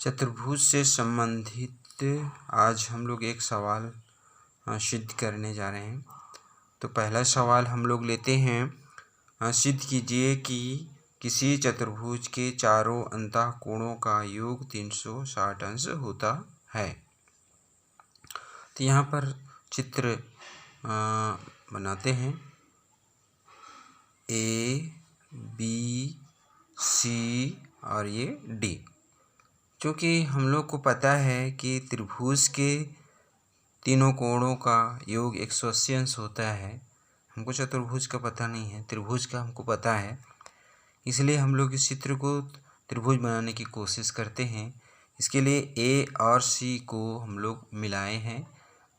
चतुर्भुज से संबंधित आज हम लोग एक सवाल सिद्ध करने जा रहे हैं। तो पहला सवाल हम लोग लेते हैं। सिद्ध कीजिए कि किसी चतुर्भुज के चारों अंतःकोणों का योग 360 अंश होता है। तो यहाँ पर चित्र बनाते हैं। ए, बी, सी और ये डी। क्योंकि हम लोग को पता है कि त्रिभुज के तीनों कोणों का योग 180 अंश होता है। हमको चतुर्भुज का पता नहीं है, त्रिभुज का हमको पता है। इसलिए हम लोग इस चित्र को त्रिभुज बनाने की कोशिश करते हैं। इसके लिए ए और सी को हम लोग मिलाए हैं।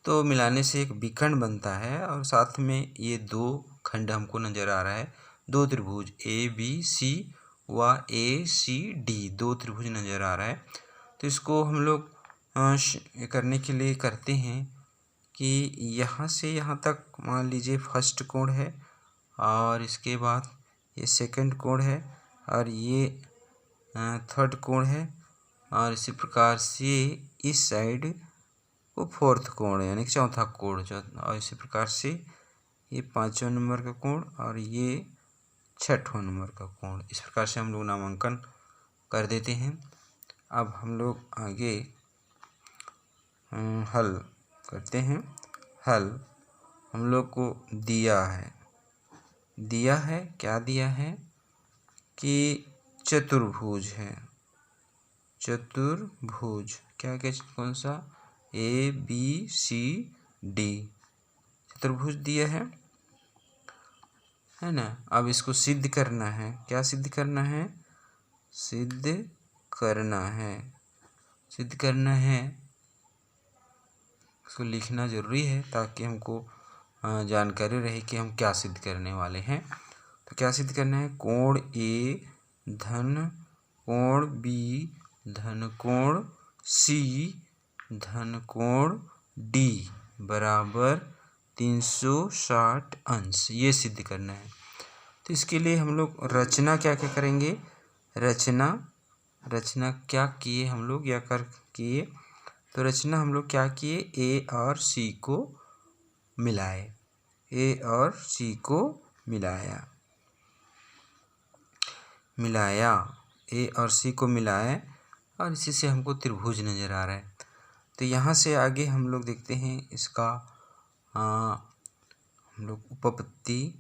तो मिलाने से एक विकर्ण बनता है और साथ में ये दो खंड हमको नज़र आ रहा है। दो त्रिभुज ए बी सी व ए सी डी, दो त्रिभुज नज़र आ रहा है। तो इसको हम लोग करने के लिए करते हैं कि यहाँ से यहाँ तक मान लीजिए फर्स्ट कोण है और इसके बाद ये सेकंड कोण है और ये थर्ड कोण है और इसी प्रकार से इस साइड वो फोर्थ कोण है, यानी कि चौथा कोण। और इसी प्रकार से ये 5वां नंबर का कोण और ये 6वां नंबर का कोण। इस प्रकार से हम लोग नामांकन कर देते हैं। अब हम लोग आगे हल करते हैं। हल हम लोग को दिया है क्या दिया है कि चतुर्भुज है। चतुर्भुज क्या कौन सा, ए बी सी डी चतुर्भुज दिया है ना। अब इसको सिद्ध करना है। क्या सिद्ध करना है? सिद्ध करना है। इसको लिखना जरूरी है ताकि हमको जानकारी रहे कि हम क्या सिद्ध करने वाले हैं। तो क्या सिद्ध करना है? कोण ए धन कोण बी धन कोण सी धन कोण डी बराबर 360 अंश, ये सिद्ध करना है। तो इसके लिए हम लोग रचना क्या क्या करेंगे? रचना क्या किए हम लोग या किए? तो रचना हम लोग क्या किए? ए और सी को मिलाए। ए और सी को मिलाए और इसी से हमको त्रिभुज नज़र आ रहा है। तो यहाँ से आगे हम लोग देखते हैं इसका हम लोग उपपत्ति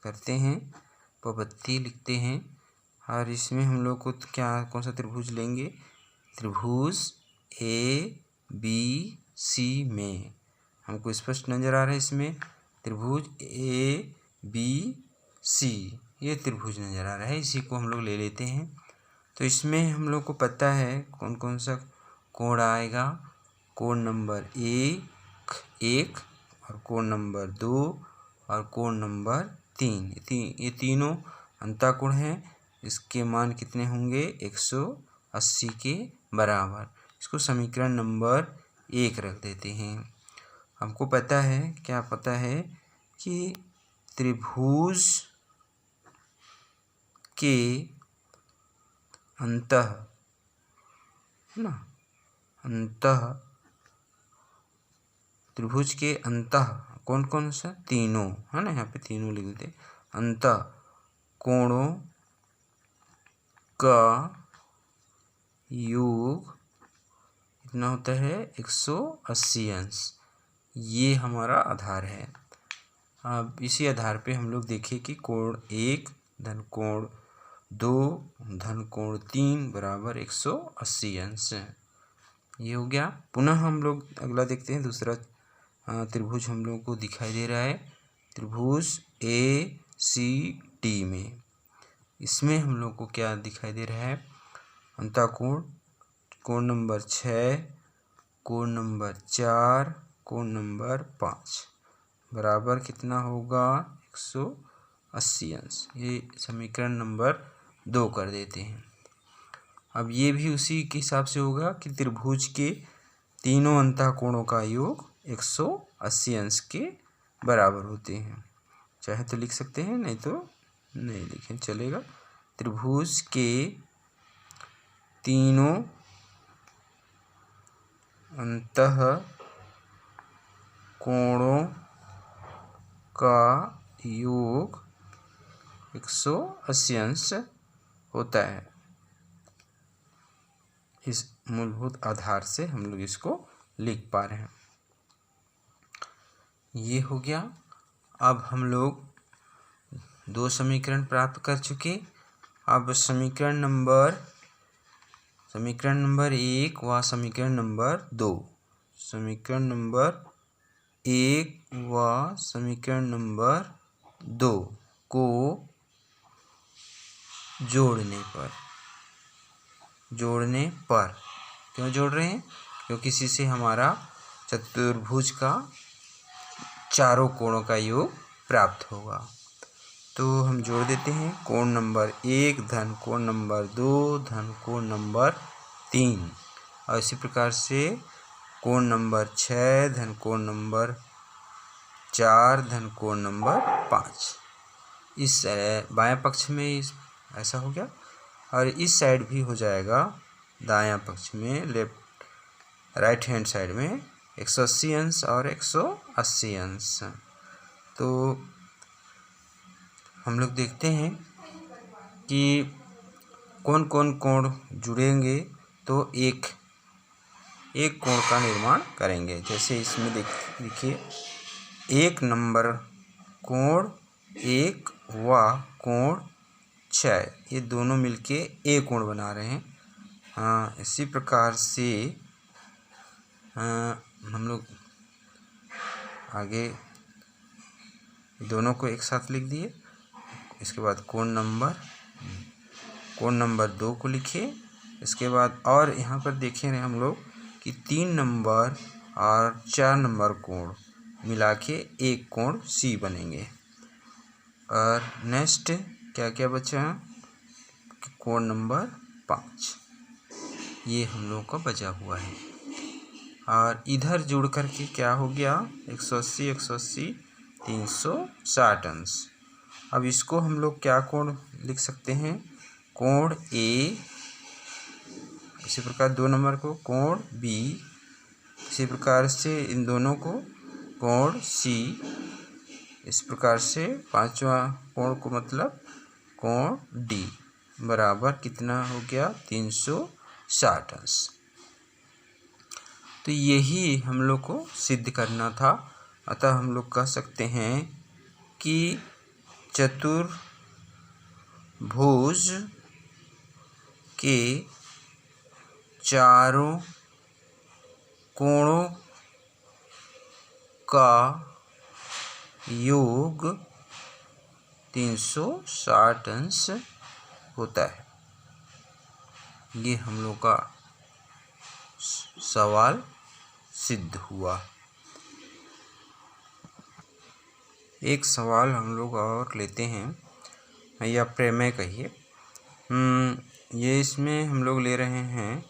करते हैं, उपपत्ति लिखते हैं। और इसमें हम लोग को कौन सा त्रिभुज लेंगे? त्रिभुज ए बी सी में हमको स्पष्ट नज़र आ रहा है। इसमें त्रिभुज ए बी सी ये त्रिभुज नज़र आ रहा है, इसी को हम लोग ले लेते हैं। तो इसमें हम लोग को पता है कौन कौन सा कोण आएगा। कोण नंबर 1 और कोण नंबर 2 और कोण नंबर 3, ये तीनों अंतःकोण हैं। इसके मान कितने होंगे? 180 के बराबर। इसको समीकरण नंबर 1 रख देते हैं। हमको पता है, क्या पता है कि त्रिभुज के अंतः त्रिभुज के अंतः कौन कौन सा? तीनों है ना, यहाँ पे तीनों लिख देते। अंतः कोणों का योग कितना होता है? 180 अंश। ये हमारा आधार है। अब इसी आधार पे हम लोग देखें कि कोण 1 धन कोण 2 धन कोण 3 बराबर 180 अंश। ये हो गया। पुनः हम लोग अगला देखते हैं। दूसरा त्रिभुज हम लोग को दिखाई दे रहा है, त्रिभुज ए सी डी में। इसमें हम लोग को क्या दिखाई दे रहा है? अंतःकोण कोण नंबर 6 कोण नंबर 4 कोण नंबर 5 बराबर कितना होगा? 180 अंश। ये समीकरण नंबर 2 कर देते हैं। अब ये भी उसी के हिसाब से होगा कि त्रिभुज के तीनों अंतःकोणों का योग 180 अंश के बराबर होते हैं। चाहे तो लिख सकते हैं, नहीं तो नहीं लिखें चलेगा। त्रिभुज के तीनों अंतः कोणों का योग 180 अंश होता है। इस मूलभूत आधार से हम लोग इसको लिख पा रहे हैं। ये हो गया। अब हम लोग 2 समीकरण प्राप्त कर चुके। अब समीकरण नंबर 1 व समीकरण नंबर 2, समीकरण नंबर 1 व समीकरण नंबर 2 को जोड़ने पर क्यों जोड़ रहे हैं? क्योंकि इसी से हमारा चतुर्भुज का चारों कोणों का योग प्राप्त होगा। तो हम जोड़ देते हैं कोण नंबर 1 धन कोण नंबर 2 धन कोण नंबर 3, और इसी प्रकार से कोण नंबर 6 धन कोण नंबर 4 धन कोण नंबर 5। इस बाएं पक्ष में ऐसा हो गया, और इस साइड भी हो जाएगा दायां पक्ष में, राइट हैंड साइड में 180 अंश और 180 अंश। तो हम लोग देखते हैं कि कौन कौन कोण जुड़ेंगे तो एक कोण का निर्माण करेंगे। जैसे इसमें देखिए 1 नंबर कोण 1 व कोण 6, ये दोनों मिलके एक कोण बना रहे हैं। इसी प्रकार से हम लोग आगे दोनों को एक साथ लिख दिए। इसके बाद कोण नंबर 2 को लिखे। इसके बाद और यहाँ पर देखें हम लोग कि 3 नंबर और 4 नंबर कोण मिला के एक कोण सी बनेंगे। और नेक्स्ट क्या क्या बचा? कोण नंबर 5, ये हम लोग का बचा हुआ है। और इधर जुड़ करके क्या हो गया? 180 180 360 अंश। अब इसको हम लोग क्या कोण लिख सकते हैं? कोण ए, इसी प्रकार 2 नंबर को कोण बी, इसी प्रकार से इन दोनों को कोण सी, इस प्रकार से 5वां कोण को मतलब कोण डी बराबर कितना हो गया? 360 अंश। तो यही हम लोग को सिद्ध करना था। अतः हम लोग कह सकते हैं कि चतुर्भुज के चारों कोणों का योग 360 अंश होता है। ये हम लोग का सवाल सिद्ध हुआ। एक सवाल हम लोग और लेते हैं, या प्रमेय कहिए। ये इसमें हम लोग ले रहे हैं,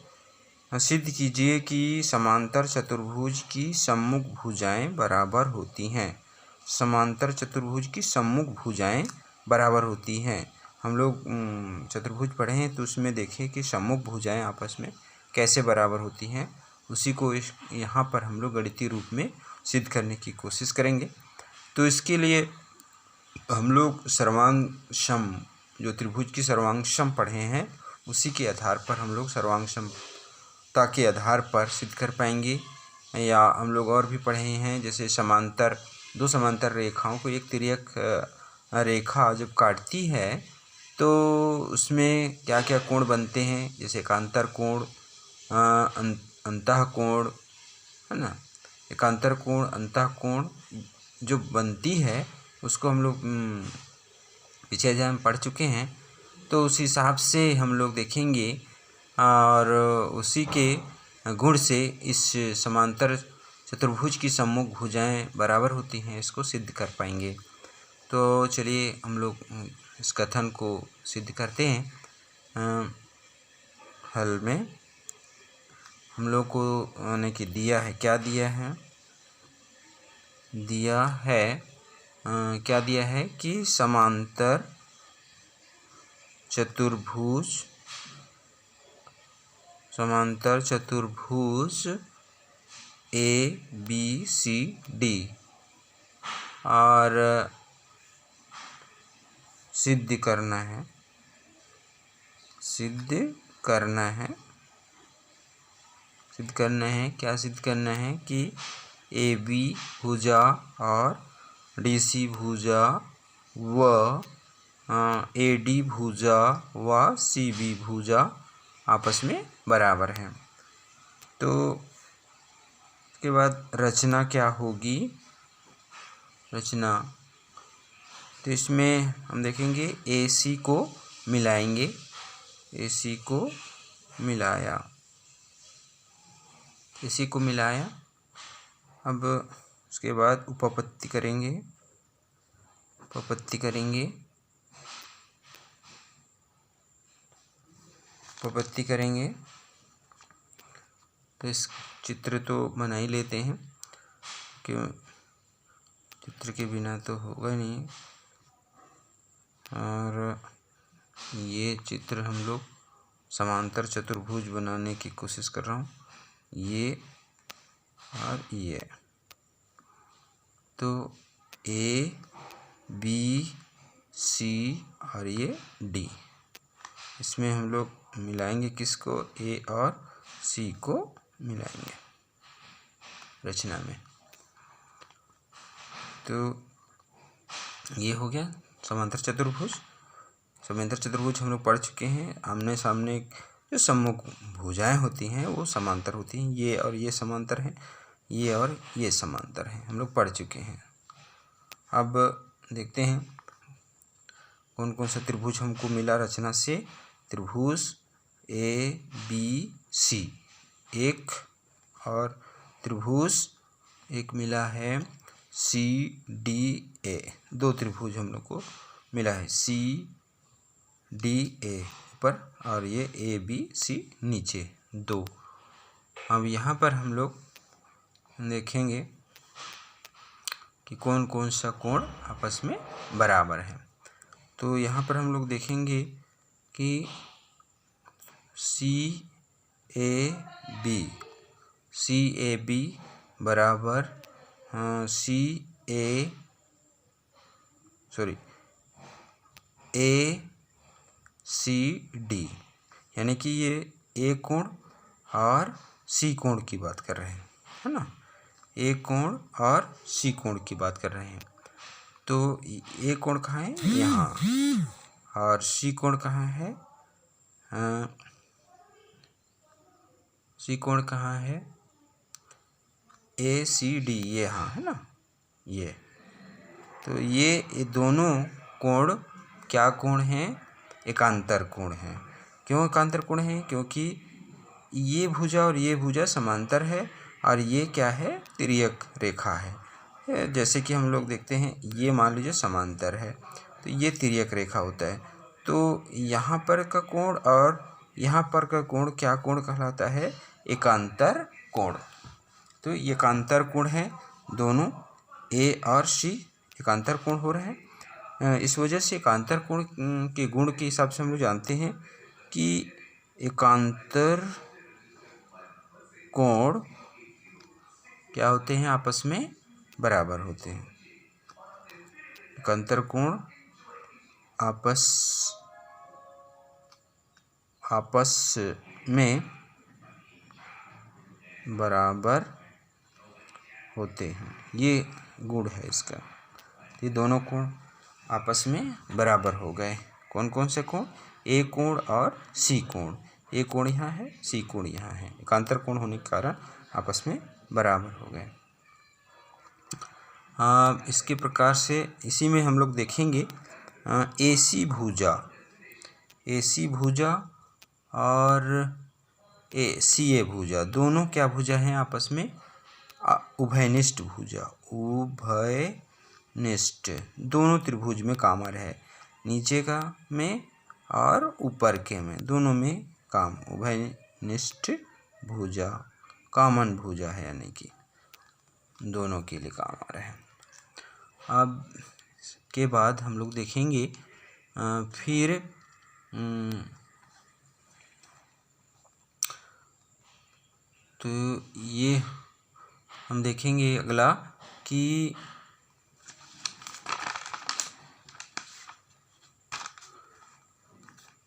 सिद्ध कीजिए कि समांतर चतुर्भुज की सम्मुख भुजाएं बराबर होती हैं। समांतर चतुर्भुज की सम्मुख भुजाएं बराबर होती हैं। हम लोग चतुर्भुज पढ़े हैं तो उसमें देखें कि सम्मुख भुजाएं आपस में कैसे बराबर होती हैं। उसी को यहाँ पर हम लोग गणितीय रूप में सिद्ध करने की कोशिश करेंगे। तो इसके लिए हम लोग सर्वांग सम, जो त्रिभुज की सर्वांग सम पढ़े हैं उसी के आधार पर हम लोग सर्वांग समता के आधार पर सिद्ध कर पाएंगे। या हम लोग और भी पढ़े हैं, जैसे समांतर, 2 समांतर रेखाओं को एक तिर्यक रेखा जब काटती है तो उसमें क्या क्या कोण बनते हैं, जैसे एकांतर कोण, अंतः कोण, है ना। एकांतर कोण, अंतः कोण जो बनती है उसको हम लोग पिछले अध्याय में पढ़ चुके हैं। तो उस हिसाब से हम लोग देखेंगे और उसी के गुण से इस समांतर चतुर्भुज की सम्मुख भुजाएं बराबर होती हैं, इसको सिद्ध कर पाएंगे। तो चलिए हम लोग इस कथन को सिद्ध करते हैं। हल में हम लोग को ने कि दिया है, क्या दिया है? क्या दिया है कि समांतर चतुर्भुज समांतर चतुर्भुज ABCD और सिद्ध करना है क्या सिद्ध करना है कि AB भुजा और DC भुजा व AD भुजा व CB भुजा आपस में बराबर हैं। तो इसके बाद रचना क्या होगी? रचना तो इसमें हम देखेंगे AC को मिलाएंगे, AC को मिलाया। अब उसके बाद उपपत्ति करेंगे। तो इस चित्र तो बना ही लेते हैं, क्यों चित्र के बिना तो होगा नहीं। और ये चित्र हम लोग समांतर चतुर्भुज बनाने की कोशिश कर रहा हूँ, ये और ये। तो A B C और ये D, इसमें हम लोग मिलाएंगे किसको? A और C को मिलाएंगे रचना में। तो ये हो गया समांतर चतुर्भुज। हम लोग पढ़ चुके हैं। आमने सामने जो सम्मुख भुजाएं होती हैं वो समांतर होती हैं। ये और ये समांतर हैं, ये और ये समांतर हैं, हम लोग पढ़ चुके हैं। अब देखते हैं कौन कौन सा त्रिभुज हमको मिला रचना से। त्रिभुज ABC एक, और त्रिभुज एक मिला है CDA, दो त्रिभुज हम लोग को मिला है, CDA ऊपर और ये ABC नीचे, दो। अब यहाँ पर हम लोग देखेंगे कि कौन कौन सा कोण आपस में बराबर है। तो यहाँ पर हम लोग देखेंगे कि CAB बराबर ACD, यानी कि ये A कोण और C कोण की बात कर रहे हैं, है ना। A कोण और C कोण की बात कर रहे हैं। तो A कोण कहाँ है? यहाँ। और C कोण कहाँ है? C कोण कहाँ है? ACD, ये यहाँ है ना, ये। तो ये दोनों कोण क्या कोण हैं? एकांतर कोण हैं। क्यों एकांतर कोण हैं? क्योंकि ये भुजा और ये भुजा समांतर है और ये क्या है? तिर्यक रेखा है। जैसे कि हम लोग देखते हैं, ये मान लीजिए समांतर है तो ये तिर्यक रेखा होता है। तो यहाँ पर का कोण और यहाँ पर का कोण क्या कोण कहलाता है? एकांतर कोण। तो ये एकांतर कोण है, दोनों A और C एकांतर कोण हो रहे हैं। इस वजह से एकांतर कोण के गुण के हिसाब से हम लोग जानते हैं कि एकांतर कोण क्या होते हैं? आपस में बराबर होते हैं। एकांतर कोण आपस में बराबर होते हैं, ये गुण है इसका। ये दोनों कोण आपस में बराबर हो गए। कौन कौन से कोण? A कोण और C कोण। A कोण यहाँ है, C कोण यहाँ है। एकांतर कोण होने के कारण आपस में बराबर हो गए। इसके प्रकार से इसी में हम लोग देखेंगे AC भुजा और CA भुजा, दोनों क्या भुजा हैं आपस में? उभयनिष्ठ भुजा, उभयनिष्ठ। दोनों त्रिभुज में कॉमन है, नीचे का में और ऊपर के में, दोनों में उभयनिष्ठ भुजा कॉमन भुजा है, यानी कि दोनों के लिए कॉमन है। अब के बाद हम लोग देखेंगे फिर तो ये हम देखेंगे अगला कि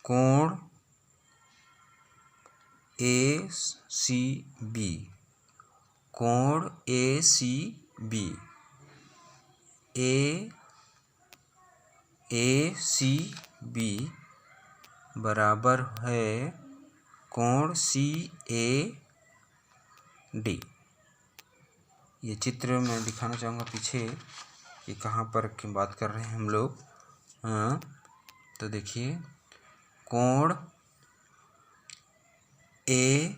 कोण ACB, कोण ACB ACB बराबर है कोण CAD। ये चित्र मैं दिखाना चाहूँगा पीछे कि कहाँ पर की बात कर रहे हैं हम लोग। तो देखिए कोण ACD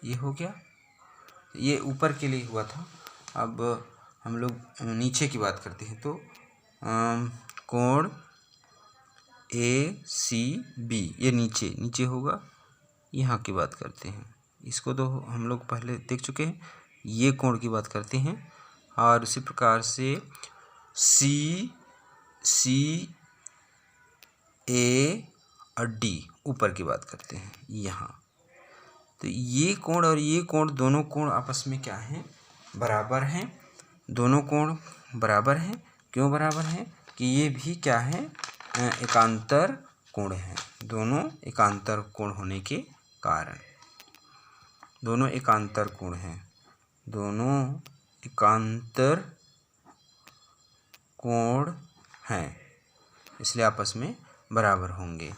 ये हो गया, ये ऊपर के लिए हुआ था। अब हम लोग नीचे की बात करते हैं। तो कोण ACB ये नीचे होगा, यहाँ की बात करते हैं। इसको तो हम लोग पहले देख चुके हैं। ये कोण की बात करते हैं। और उसी प्रकार से CAD ऊपर की बात करते हैं यहाँ। तो ये कोण और ये कोण, दोनों कोण आपस में क्या हैं? बराबर हैं। दोनों कोण बराबर हैं। क्यों बराबर हैं? कि ये भी क्या है? एकांतर कोण हैं। दोनों एकांतर कोण होने के कारण दोनों एकांतर कोण हैं। दोनों एकांतर कोण हैं, इसलिए आपस में बराबर होंगे।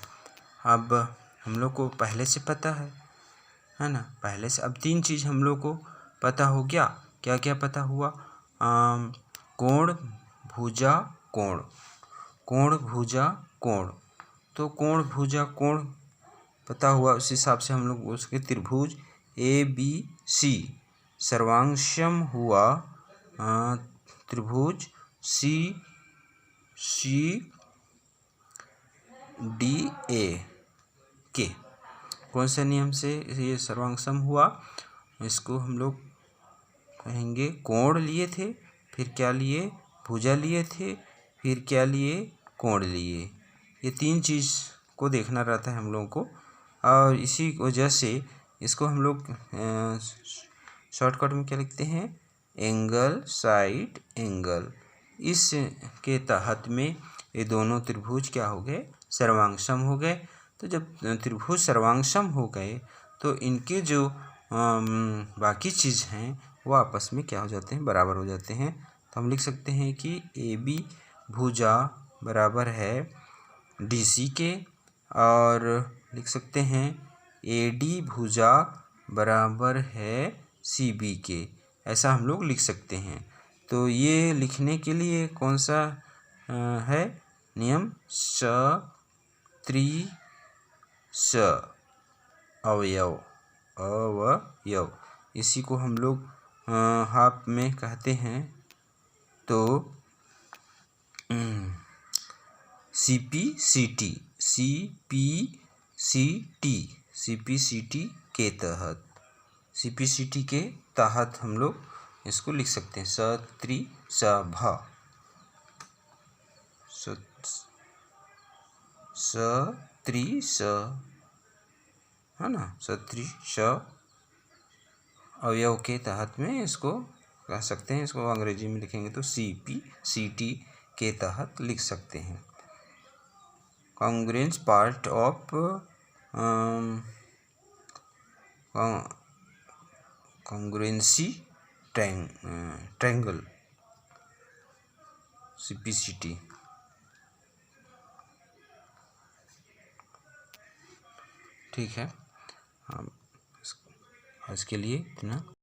अब हम लोग को पहले से पता है ना? पहले से अब 3 चीज़ हम लोग को पता हो गया। क्या क्या पता हुआ? कोण, भुजा, कोण। कोण, भुजा, कोण। तो कोण, भुजा, कोण पता हुआ। उस हिसाब से हम लोग बोल सके त्रिभुज ABC सर्वांगसम हुआ त्रिभुज CDA के कौन से नियम से ये सर्वांगसम हुआ? इसको हम लोग कहेंगे कोण लिए थे, फिर क्या लिए? भुजा लिए थे, फिर क्या लिए? कोण लिए। ये 3 चीज़ को देखना रहता है हम लोगों को। और इसी वजह से इसको हम लोग शॉर्टकट में क्या लिखते हैं? Angle, side angle. इस के तहत में ये दोनों त्रिभुज क्या हो गए? सर्वांगसम हो गए। तो जब त्रिभुज सर्वांगसम हो गए तो इनके जो बाकी चीज़ हैं वो आपस में क्या हो जाते हैं? बराबर हो जाते हैं। तो हम लिख सकते हैं कि AB भुजा बराबर है DC के, और लिख सकते हैं AD भुजा बराबर है CB के। ऐसा हम लोग लिख सकते हैं। तो ये लिखने के लिए कौन सा है नियम? सत्रिश अवयव, अवयव। इसी को हम लोग हाफ में कहते हैं। तो CPCT के तहत हम लोग इसको लिख सकते हैं सत्रिशभ, सत्रिश, है ना? सत्रिश अवयव के तहत में इसको कह सकते हैं। इसको अंग्रेजी में लिखेंगे तो CPCT के तहत लिख सकते हैं। Congruence part of congruency triangle CPCT। ठीक है, आज के लिए इतना।